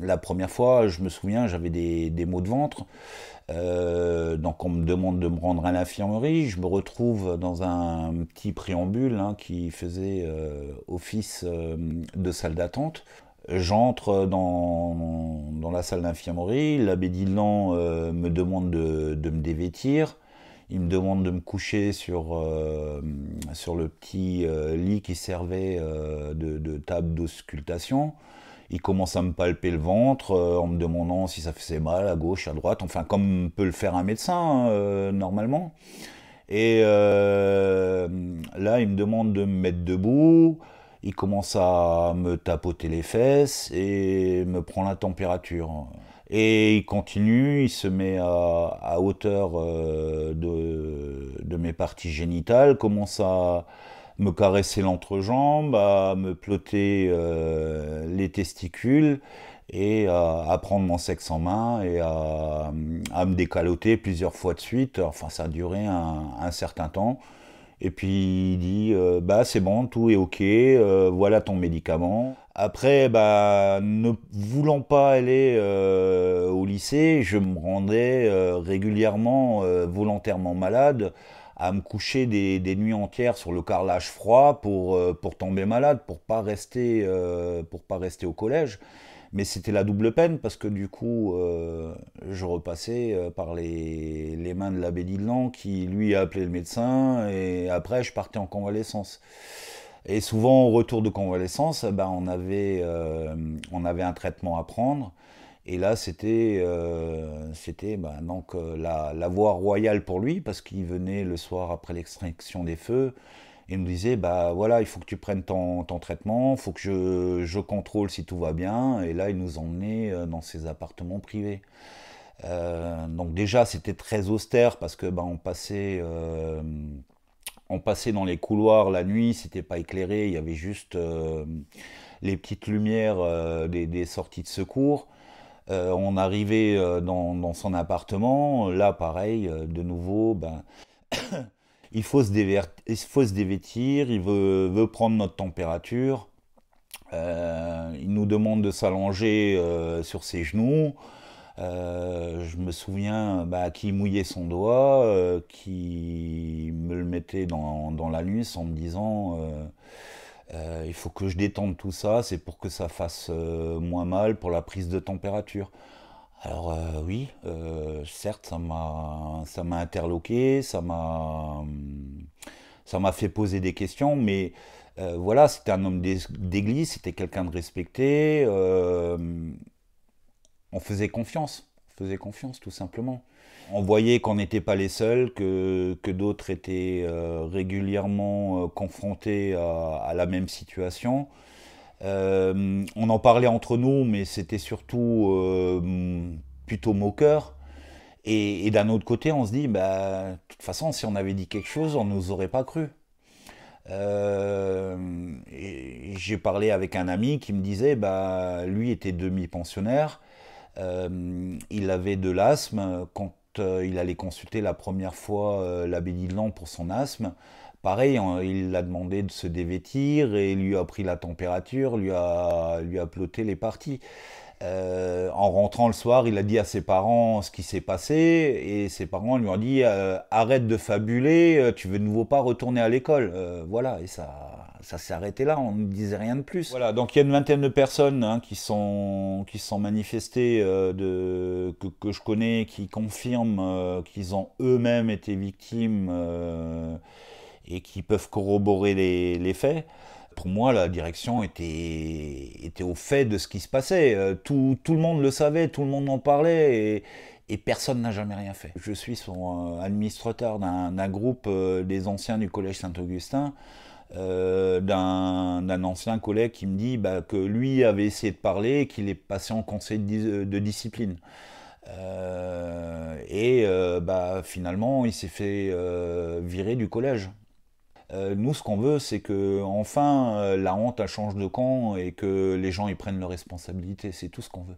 La première fois, je me souviens, j'avais des maux de ventre. Donc on me demande de me rendre à l'infirmerie. Je me retrouve dans un petit préambule hein, qui faisait office de salle d'attente. J'entre dans la salle d'infirmerie. L'abbé Didlan me demande de me dévêtir. Il me demande de me coucher sur le petit lit qui servait de table d'auscultation. Il commence à me palper le ventre en me demandant si ça faisait mal à gauche, à droite, enfin comme peut le faire un médecin hein, normalement. Et là, il me demande de me mettre debout. Il commence à me tapoter les fesses et me prend la température. Et il continue, il se met à hauteur de mes parties génitales, commence à me caresser l'entrejambe, à me plotter les testicules et à prendre mon sexe en main et à me décaloter plusieurs fois de suite. Enfin, ça a duré un certain temps. Et puis il dit bah c'est bon, tout est ok, voilà ton médicament. Après, bah, ne voulant pas aller au lycée, je me rendais régulièrement, volontairement malade, à me coucher des nuits entières sur le carrelage froid pour tomber malade, pour pas rester au collège. Mais c'était la double peine parce que du coup, je repassais par les mains de l'abbé Didlan qui lui a appelé le médecin et après je partais en convalescence. Et souvent au retour de convalescence, ben, on avait un traitement à prendre. Et là, c'était ben, donc la voie royale pour lui parce qu'il venait le soir après l'extinction des feux et nous disait bah voilà, il faut que tu prennes ton traitement, il faut que je contrôle si tout va bien. Et là, il nous emmenait dans ses appartements privés. Donc déjà, c'était très austère parce que ben, on passait dans les couloirs la nuit, c'était pas éclairé, il y avait juste les petites lumières des sorties de secours. On arrivait dans son appartement, là pareil, de nouveau, ben, il faut se dévêtir, il veut prendre notre température. Il nous demande de s'allonger sur ses genoux. Je me souviens bah, qui mouillait son doigt, qui me le mettait dans l'anus en me disant il faut que je détende tout ça, c'est pour que ça fasse moins mal pour la prise de température. Alors oui, certes, ça m'a interloqué, ça m'a fait poser des questions, mais voilà, c'était un homme d'église, c'était quelqu'un de respecté. On faisait confiance tout simplement. On voyait qu'on n'était pas les seuls, que d'autres étaient régulièrement confrontés à la même situation. On en parlait entre nous, mais c'était surtout plutôt moqueur. Et d'un autre côté, on se dit, bah, de toute façon, si on avait dit quelque chose, on ne nous aurait pas cru. Et j'ai parlé avec un ami qui me disait, bah, lui était demi-pensionnaire, il avait de l'asthme quand il allait consulter la première fois l'abbé Didlan pour son asthme. Pareil, il l'a demandé de se dévêtir et lui a pris la température, lui a ploté les parties. En rentrant le soir, il a dit à ses parents ce qui s'est passé et ses parents lui ont dit arrête de fabuler, tu veux de nouveau pas retourner à l'école. Voilà, et ça s'est arrêté là, on ne disait rien de plus. Voilà, donc il y a une vingtaine de personnes hein, qui sont manifestées que je connais, qui confirment qu'ils ont eux-mêmes été victimes et qui peuvent corroborer les faits. Pour moi, la direction était au fait de ce qui se passait. Tout le monde le savait, tout le monde en parlait et personne n'a jamais rien fait. Je suis son administrateur d'un groupe des anciens du collège Saint-Augustin, d'un ancien collègue qui me dit bah, que lui avait essayé de parler et qu'il est passé en conseil de discipline. Bah, finalement, il s'est fait virer du collège. Nous, ce qu'on veut, c'est que enfin la honte elle change de camp et que les gens y prennent leurs responsabilités. C'est tout ce qu'on veut.